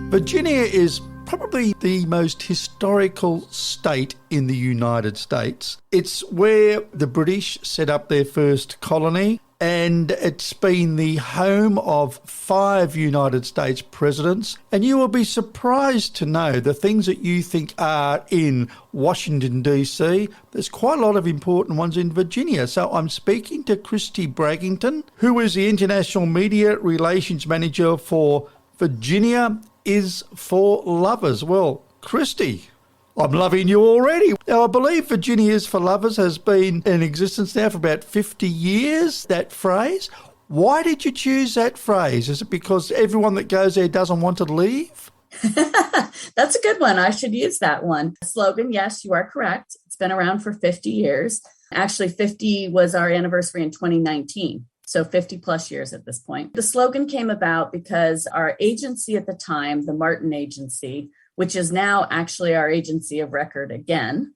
Virginia is probably the most historical state in the United States. It's where the British set up their first colony, and it's been the home of 5 United States presidents. And you will be surprised to know the things that you think are in Washington, D.C., there's quite a lot of important ones in Virginia. So I'm speaking to Christi Bragington, who is the International Media Relations Manager for Virginia is for Lovers. Well, Christi, I'm loving you already. Now, I believe Virginia is for Lovers has been in existence now for about 50 years, that phrase. Why did you choose that phrase? Is it because everyone that goes there doesn't want to leave? That's a good one. I should use that one. Slogan, yes, you are correct. It's been around for 50 years. Actually, 50 was our anniversary in 2019. So 50 plus years at this point. The slogan came about because our agency at the time, the Martin Agency, which is now actually our agency of record again,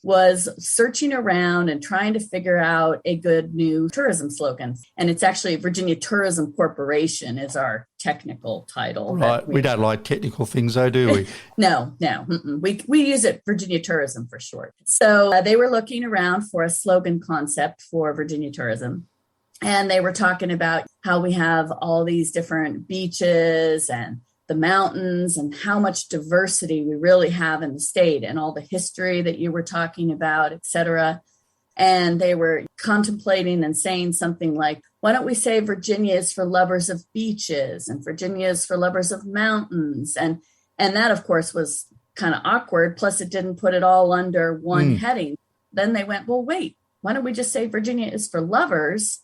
was searching around and trying to figure out a good new tourism slogan. And it's actually Virginia Tourism Corporation is our technical title. Right. We don't like technical things though, do we? No. We use it Virginia Tourism for short. So they were looking around for a slogan concept for Virginia tourism. And they were talking about how we have all these different beaches and the mountains and how much diversity we really have in the state and all the history that you were talking about, et cetera. And they were contemplating and saying something like, why don't we say Virginia is for lovers of beaches and Virginia is for lovers of mountains? And that, of course, was kind of awkward. Plus, it didn't put it all under one heading. Then they went, well, wait, why don't we just say Virginia is for lovers?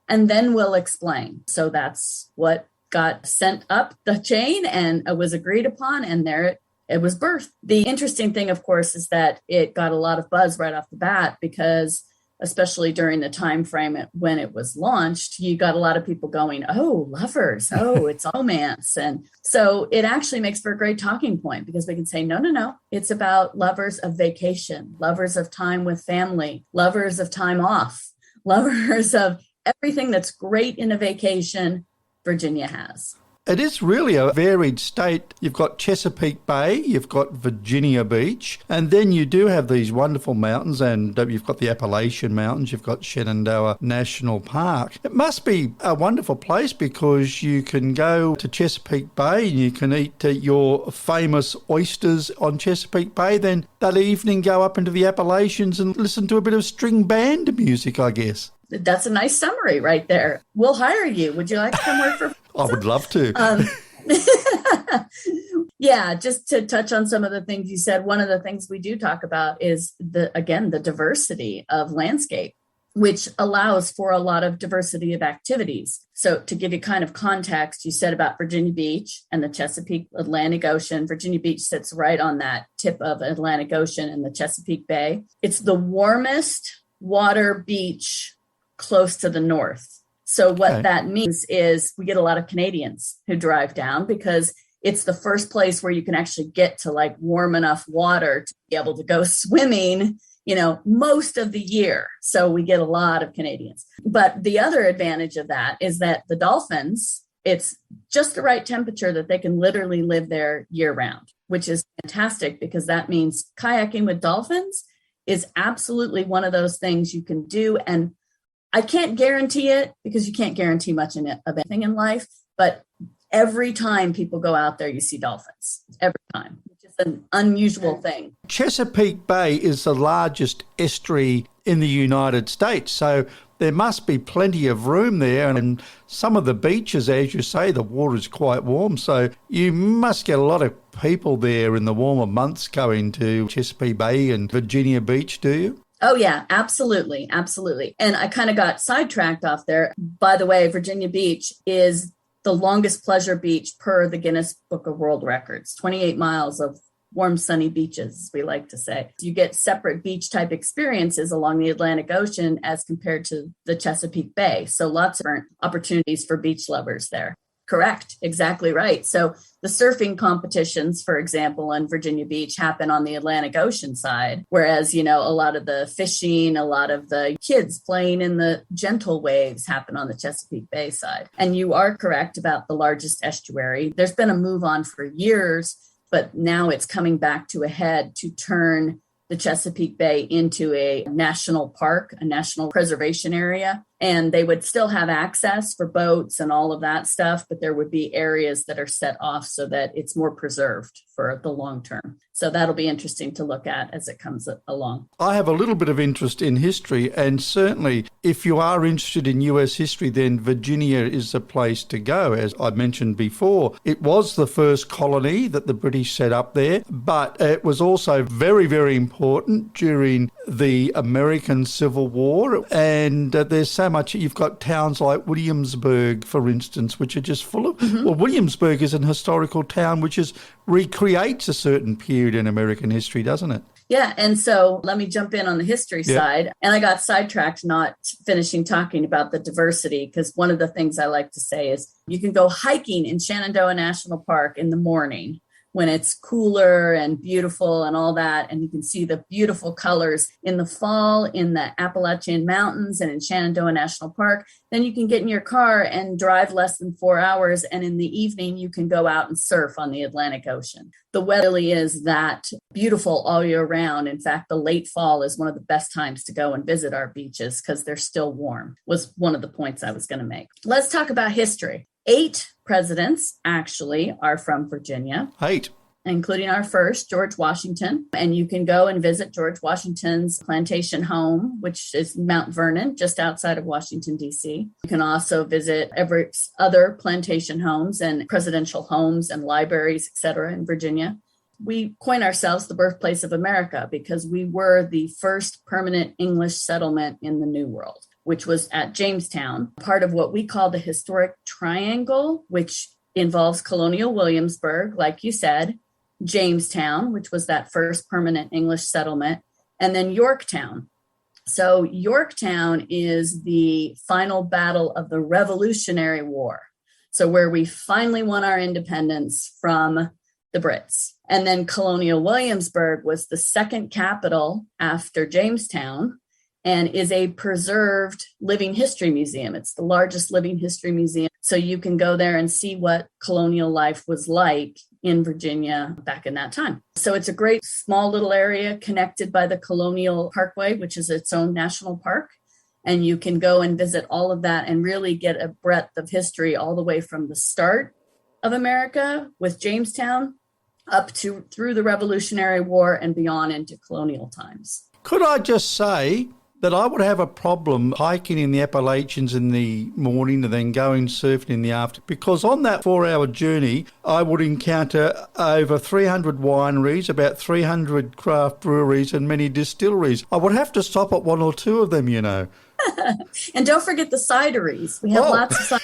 And then we'll explain. So that's what got sent up the chain and it was agreed upon. And there it was birthed. The interesting thing, of course, is that it got a lot of buzz right off the bat because especially during the time frame when it was launched, you got a lot of people going, oh, lovers. Oh, it's romance. And so it actually makes for a great talking point because we can say, no. It's about lovers of vacation, lovers of time with family, lovers of time off, lovers of everything that's great in a vacation, Virginia has. It is really a varied state. You've got Chesapeake Bay, you've got Virginia Beach, and then you do have these wonderful mountains, and you've got the Appalachian Mountains, you've got Shenandoah National Park. It must be a wonderful place because you can go to Chesapeake Bay and you can eat your famous oysters on Chesapeake Bay, then that evening go up into the Appalachians and listen to a bit of string band music, I guess. That's a nice summary right there. We'll hire you. Would you like to come work for? I would love to. Yeah, just to touch on some of the things you said, one of the things we do talk about is the diversity of landscape, which allows for a lot of diversity of activities. So to give you kind of context, you said about Virginia Beach and the Chesapeake Atlantic Ocean. Virginia Beach sits right on that tip of Atlantic Ocean and the Chesapeake Bay. It's the warmest water beach close to the north. So what that means is we get a lot of Canadians who drive down because it's the first place where you can actually get to like warm enough water to be able to go swimming, most of the year. So we get a lot of Canadians. But the other advantage of that is that the dolphins, it's just the right temperature that they can literally live there year round, which is fantastic because that means kayaking with dolphins is absolutely one of those things you can do. And I can't guarantee it because you can't guarantee much of anything in life, but every time people go out there, you see dolphins, every time, which is an unusual thing. Chesapeake Bay is the largest estuary in the United States, so there must be plenty of room there. And some of the beaches, as you say, the water is quite warm, so you must get a lot of people there in the warmer months going to Chesapeake Bay and Virginia Beach, do you? Oh, yeah, absolutely. Absolutely. And I kind of got sidetracked off there. By the way, Virginia Beach is the longest pleasure beach per the Guinness Book of World Records, 28 miles of warm, sunny beaches, as we like to say. You get separate beach type experiences along the Atlantic Ocean as compared to the Chesapeake Bay. So lots of different opportunities for beach lovers there. Correct. Exactly right. So the surfing competitions, for example, in Virginia Beach happen on the Atlantic Ocean side, whereas, a lot of the fishing, a lot of the kids playing in the gentle waves happen on the Chesapeake Bay side. And you are correct about the largest estuary. There's been a move on for years, but now it's coming back to a head to turn the Chesapeake Bay into a national park, a national preservation area. And they would still have access for boats and all of that stuff, but there would be areas that are set off so that it's more preserved for the long term. So that'll be interesting to look at as it comes along. I have a little bit of interest in history, and certainly if you are interested in US history, then Virginia is the place to go. As I mentioned before, it was the first colony that the British set up there, but it was also very, very important during the American Civil War. And there's so much. You've got towns like Williamsburg, for instance, which are just full of... Well, Williamsburg is an historical town which recreates a certain period in American history, doesn't it? Yeah. And so let me jump in on the history side. And I got sidetracked not finishing talking about the diversity, because one of the things I like to say is you can go hiking in Shenandoah National Park in the morning when it's cooler and beautiful and all that. And you can see the beautiful colors in the fall in the Appalachian Mountains and in Shenandoah National Park. Then you can get in your car and drive less than 4 hours. And in the evening, you can go out and surf on the Atlantic Ocean. The weather really is that beautiful all year round. In fact, the late fall is one of the best times to go and visit our beaches because they're still warm, was one of the points I was going to make. Let's talk about history. 8 presidents actually are from Virginia. 8. Including our first, George Washington. And you can go and visit George Washington's plantation home, which is Mount Vernon, just outside of Washington, D.C. You can also visit every other plantation homes and presidential homes and libraries, et cetera, in Virginia. We coin ourselves the birthplace of America because we were the first permanent English settlement in the New World, which was at Jamestown, part of what we call the historic triangle, which involves colonial Williamsburg, like you said, Jamestown, which was that first permanent English settlement, and then Yorktown. So Yorktown is the final battle of the Revolutionary War. So where we finally won our independence from the Brits. And then colonial Williamsburg was the second capital after Jamestown and is a preserved living history museum. It's the largest living history museum. So you can go there and see what colonial life was like in Virginia back in that time. So it's a great small little area connected by the Colonial Parkway, which is its own national park. And you can go and visit all of that and really get a breadth of history all the way from the start of America with Jamestown up to through the Revolutionary War and beyond into colonial times. Could I just say that I would have a problem hiking in the Appalachians in the morning and then going surfing in the afternoon, because on that 4-hour journey, I would encounter over 300 wineries, about 300 craft breweries and many distilleries. I would have to stop at 1 or 2 of them, you know. And don't forget the cideries. We have lots of cider.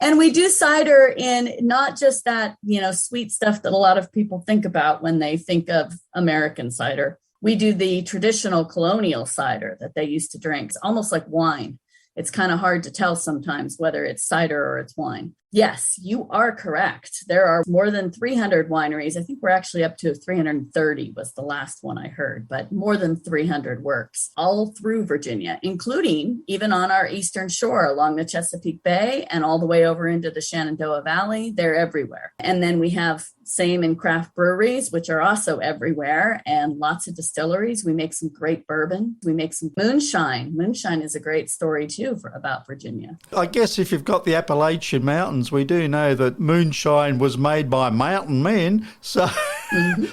and we do cider in not just that, sweet stuff that a lot of people think about when they think of American cider. We do the traditional colonial cider that they used to drink. It's almost like wine. It's kind of hard to tell sometimes whether it's cider or it's wine. Yes, you are correct. There are more than 300 wineries. I think we're actually up to 330 was the last one I heard, but more than 300 works all through Virginia, including even on our eastern shore along the Chesapeake Bay and all the way over into the Shenandoah Valley. They're everywhere. And then we have same in craft breweries, which are also everywhere, and lots of distilleries. We make some great bourbon. We make some moonshine. Moonshine is a great story too about Virginia. I guess if you've got the Appalachian Mountains, we do know that moonshine was made by mountain men. So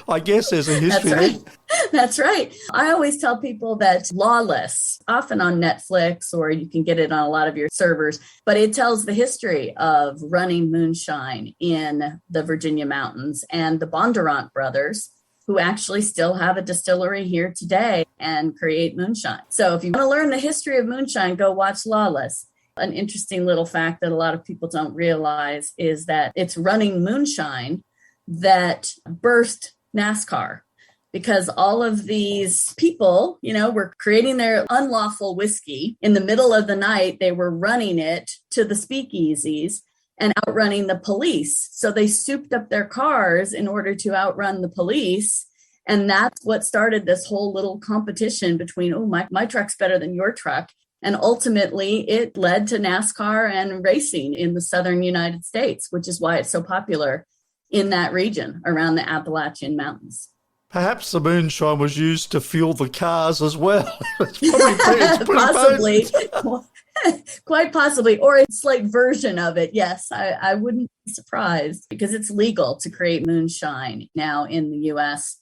I guess there's a history. That's right. That's right. I always tell people that Lawless, often on Netflix, or you can get it on a lot of your servers, but it tells the history of running moonshine in the Virginia mountains and the Bondurant brothers, who actually still have a distillery here today and create moonshine. So if you want to learn the history of moonshine, go watch Lawless. An interesting little fact that a lot of people don't realize is that it's running moonshine that birthed NASCAR, because all of these people, were creating their unlawful whiskey in the middle of the night. They were running it to the speakeasies and outrunning the police. So they souped up their cars in order to outrun the police. And that's what started this whole little competition between, oh, my truck's better than your truck. And ultimately, it led to NASCAR and racing in the southern United States, which is why it's so popular in that region around the Appalachian Mountains. Perhaps the moonshine was used to fuel the cars as well. It's Possibly. Quite possibly, or a slight version of it. Yes, I wouldn't be surprised, because it's legal to create moonshine now in the U.S.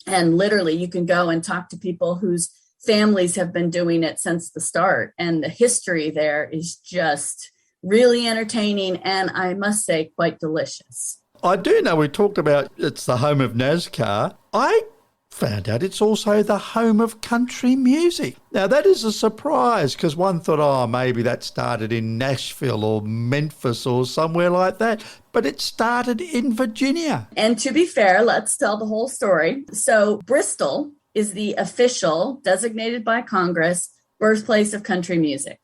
And literally, you can go and talk to people whose families have been doing it since the start. And the history there is just really entertaining and, I must say, quite delicious. I do know we talked about it's the home of NASCAR. I found out it's also the home of country music. Now, that is a surprise, because one thought, maybe that started in Nashville or Memphis or somewhere like that. But it started in Virginia. And to be fair, let's tell the whole story. So Bristol is the official, designated by Congress, birthplace of country music.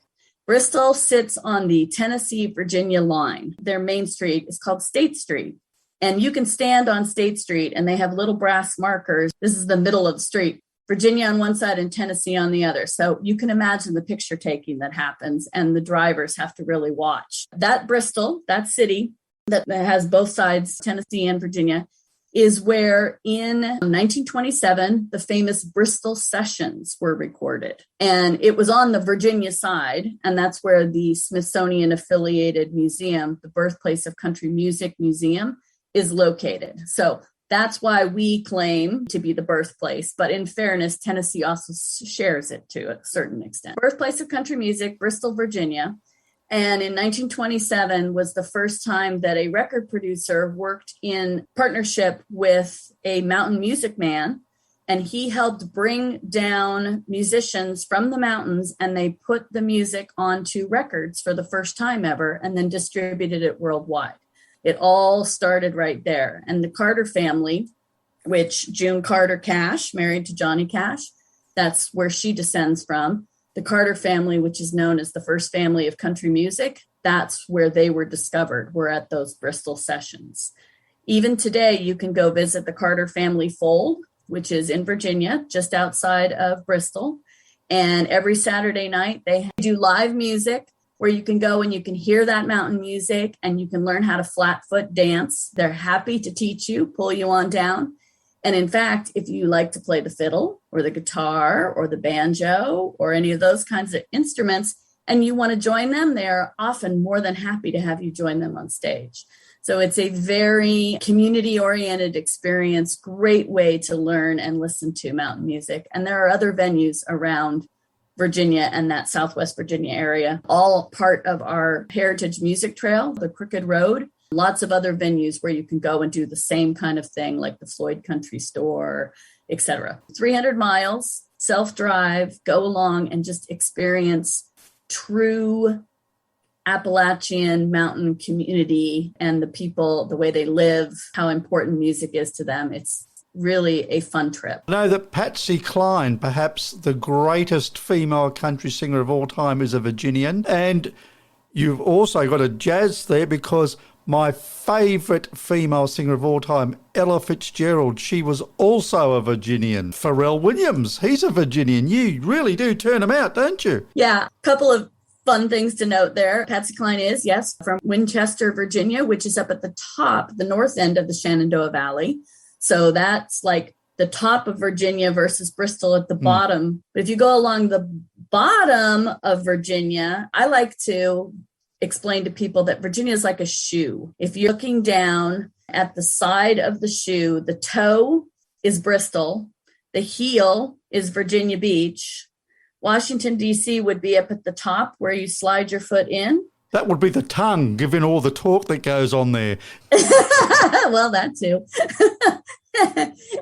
Bristol sits on the Tennessee-Virginia line. Their main street is called State Street. And you can stand on State Street, and they have little brass markers. This is the middle of the street. Virginia on one side and Tennessee on the other. So you can imagine the picture taking that happens, and the drivers have to really watch. That Bristol, that city that has both sides, Tennessee and Virginia, is where in 1927, the famous Bristol Sessions were recorded. And it was on the Virginia side, and that's where the Smithsonian affiliated museum, the Birthplace of Country Music Museum, is located. So that's why we claim to be the birthplace. But in fairness, Tennessee also shares it to a certain extent. Birthplace of country music, Bristol, Virginia. And in 1927 was the first time that a record producer worked in partnership with a mountain music man. And he helped bring down musicians from the mountains, and they put the music onto records for the first time ever, and then distributed it worldwide. It all started right there. And the Carter family, which June Carter Cash, married to Johnny Cash, that's where she descends from. The Carter family, which is known as the first family of country music, that's where they were discovered, were at those Bristol Sessions. Even today, you can go visit the Carter family fold, which is in Virginia, just outside of Bristol. And every Saturday night, they do live music, where you can go and you can hear that mountain music and you can learn how to flat foot dance. They're happy to teach you, pull you on down. And in fact, if you like to play the fiddle or the guitar or the banjo or any of those kinds of instruments and you want to join them, they're often more than happy to have you join them on stage. So it's a very community-oriented experience, great way to learn and listen to mountain music. And there are other venues around Virginia and that Southwest Virginia area, all part of our Heritage Music Trail, the Crooked Road. Lots of other venues where you can go and do the same kind of thing, like the Floyd Country Store, etc. 300 miles, self-drive, go along and just experience true Appalachian mountain community and the people, the way they live, how important music is to them. It's really a fun trip. I know that Patsy Cline, perhaps the greatest female country singer of all time, is a Virginian. And you've also got a jazz there, because my favourite female singer of all time, Ella Fitzgerald, she was also a Virginian. Pharrell Williams, he's a Virginian. You really do turn them out, don't you? Yeah, a couple of fun things to note there. Patsy Cline is, yes, from Winchester, Virginia, which is up at the top, the north end of the Shenandoah Valley. So that's like the top of Virginia versus Bristol at the bottom. But if you go along the bottom of Virginia, I like to explain to people that Virginia is like a shoe. If you're looking down at the side of the shoe, the toe is Bristol, the heel is Virginia Beach. Washington, D.C. would be up at the top where you slide your foot in. That would be the tongue, given all the talk that goes on there. Well, that too.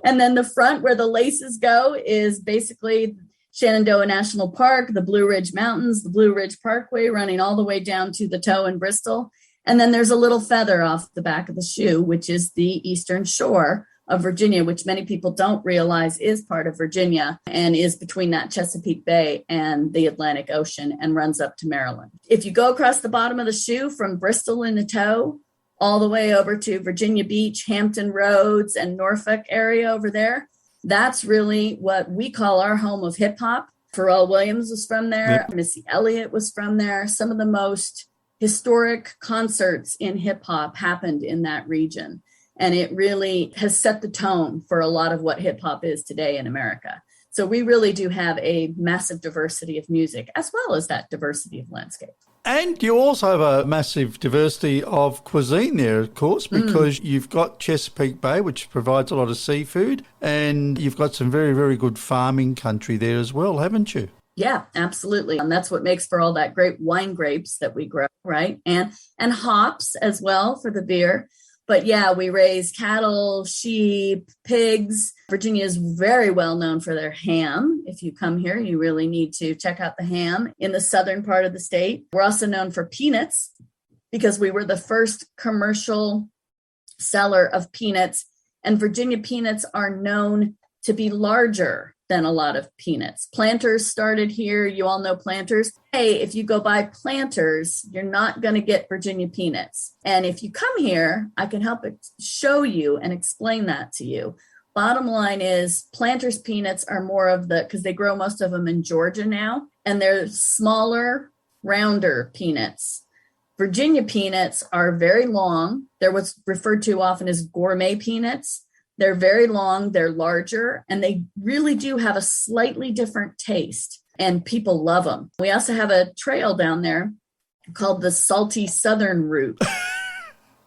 And then the front where the laces go is basically Shenandoah National Park, the Blue Ridge Mountains, the Blue Ridge Parkway running all the way down to the toe in Bristol. And then there's a little feather off the back of the shoe, which is the Eastern Shore, of Virginia, which many people don't realize is part of Virginia and is between that Chesapeake Bay and the Atlantic Ocean and runs up to Maryland. If you go across the bottom of the shoe from Bristol in the toe all the way over to Virginia Beach, Hampton Roads, and Norfolk area over there, that's really what we call our home of hip hop. Pharrell Williams was from there. Yep. Missy Elliott was from there. Some of the most historic concerts in hip hop happened in that region. And it really has set the tone for a lot of what hip hop is today in America. So we really do have a massive diversity of music, as well as that diversity of landscape. And you also have a massive diversity of cuisine there, of course, because you've got Chesapeake Bay, which provides a lot of seafood, and you've got some very, very good farming country there as well, haven't you? Yeah, absolutely. And that's what makes for all that great wine grapes that we grow, right? And hops as well for the beer. But yeah, we raise cattle, sheep, pigs. Virginia is very well known for their ham. If you come here, you really need to check out the ham in the southern part of the state. We're also known for peanuts because we were the first commercial seller of peanuts. And Virginia peanuts are known to be larger than a lot of peanuts. Planters started here. You all know Planters. Hey, if you go buy Planters, you're not going to get Virginia peanuts. And if you come here, I can help show you and explain that to you. Bottom line is Planters peanuts are more of because they grow most of them in Georgia now, and they're smaller, rounder peanuts. Virginia peanuts are very long. They're what's referred to often as gourmet peanuts. They're very long, they're larger, and they really do have a slightly different taste, and people love them. We also have a trail down there called the Salty Southern Route.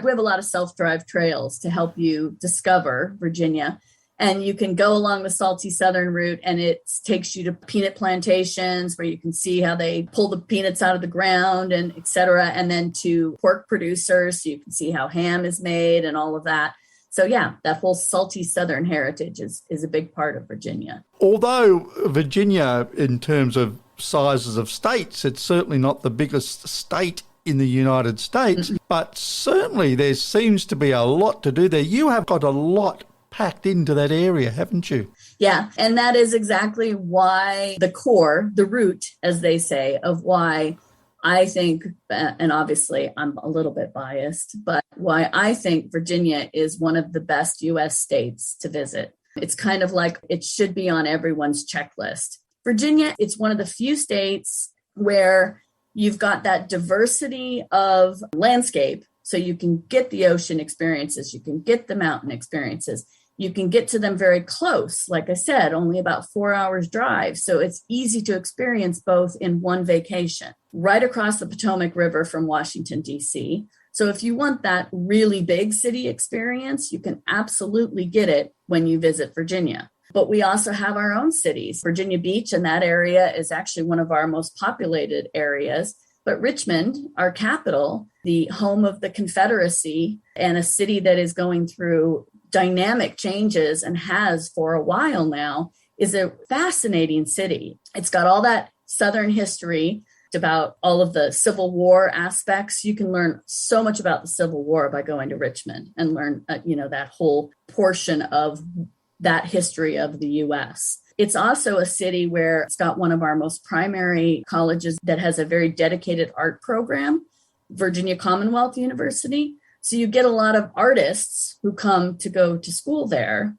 We have a lot of self-drive trails to help you discover Virginia, and you can go along the Salty Southern Route, and it takes you to peanut plantations where you can see how they pull the peanuts out of the ground and et cetera, and then to pork producers so you can see how ham is made and all of that. So yeah, that whole salty Southern heritage is a big part of Virginia. Although Virginia, in terms of sizes of states, it's certainly not the biggest state in the United States, but certainly there seems to be a lot to do there. You have got a lot packed into that area, haven't you? Yeah, and that is exactly why the core, the root, as they say, of why I think, and obviously I'm a little bit biased, but why I think Virginia is one of the best U.S. states to visit. It's kind of like it should be on everyone's checklist. Virginia, it's one of the few states where you've got that diversity of landscape. So you can get the ocean experiences, you can get the mountain experiences, you can get to them very close. Like I said, only about 4 hours drive. So it's easy to experience both in one vacation, right across the Potomac River from Washington, D.C. So if you want that really big city experience, you can absolutely get it when you visit Virginia. But we also have our own cities. Virginia Beach and that area is actually one of our most populated areas. But Richmond, our capital, the home of the Confederacy, and a city that is going through dynamic changes and has for a while now, is a fascinating city. It's got all that Southern history about all of the Civil War aspects. You can learn so much about the Civil War by going to Richmond and learn, that whole portion of that history of the U.S. It's also a city where it's got one of our most primary colleges that has a very dedicated art program, Virginia Commonwealth University. So you get a lot of artists who come to go to school there,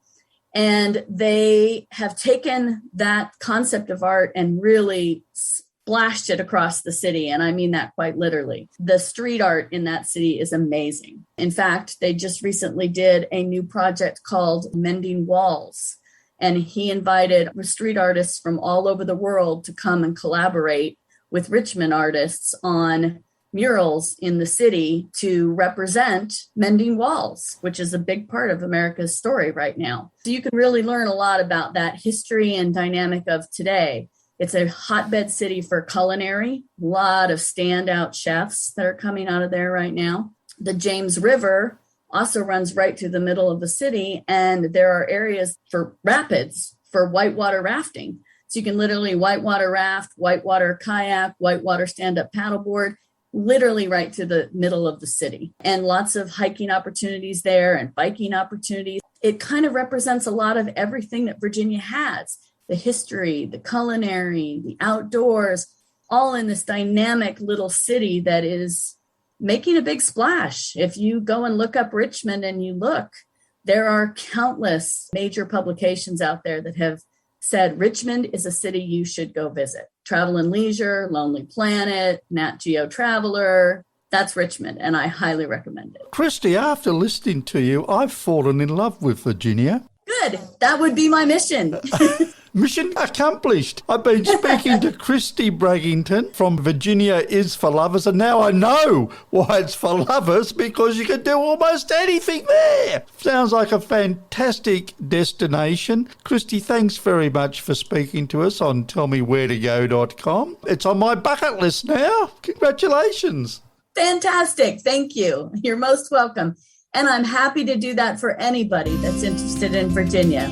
and they have taken that concept of art and really splashed it across the city. And I mean that quite literally. The street art in that city is amazing. In fact, they just recently did a new project called Mending Walls. And he invited street artists from all over the world to come and collaborate with Richmond artists on murals in the city to represent mending walls, which is a big part of America's story right now. So you can really learn a lot about that history and dynamic of today. It's a hotbed city for culinary, a lot of standout chefs that are coming out of there right now. The James River also runs right through the middle of the city, and there are areas for rapids for whitewater rafting. So you can literally whitewater raft, whitewater kayak, whitewater stand-up paddleboard, literally right through the middle of the city, and lots of hiking opportunities there and biking opportunities. it kind of represents a lot of everything that Virginia has: the history, the culinary, the outdoors, all in this dynamic little city that is making a big splash. If you go and look up Richmond and you look, there are countless major publications out there that have said Richmond is a city you should go visit. Travel and Leisure, Lonely Planet, Nat Geo Traveler. That's Richmond, and I highly recommend it. Christi, after listening to you, I've fallen in love with Virginia. Good. That would be my mission. Mission accomplished. I've been speaking to Christi Bragington from Virginia is for Lovers, and now I know why it's for lovers, because you can do almost anything there. Sounds like a fantastic destination. Christi, thanks very much for speaking to us on tellmewheretogo.com. It's on my bucket list now. Congratulations. Fantastic. Thank you. You're most welcome. And I'm happy to do that for anybody that's interested in Virginia.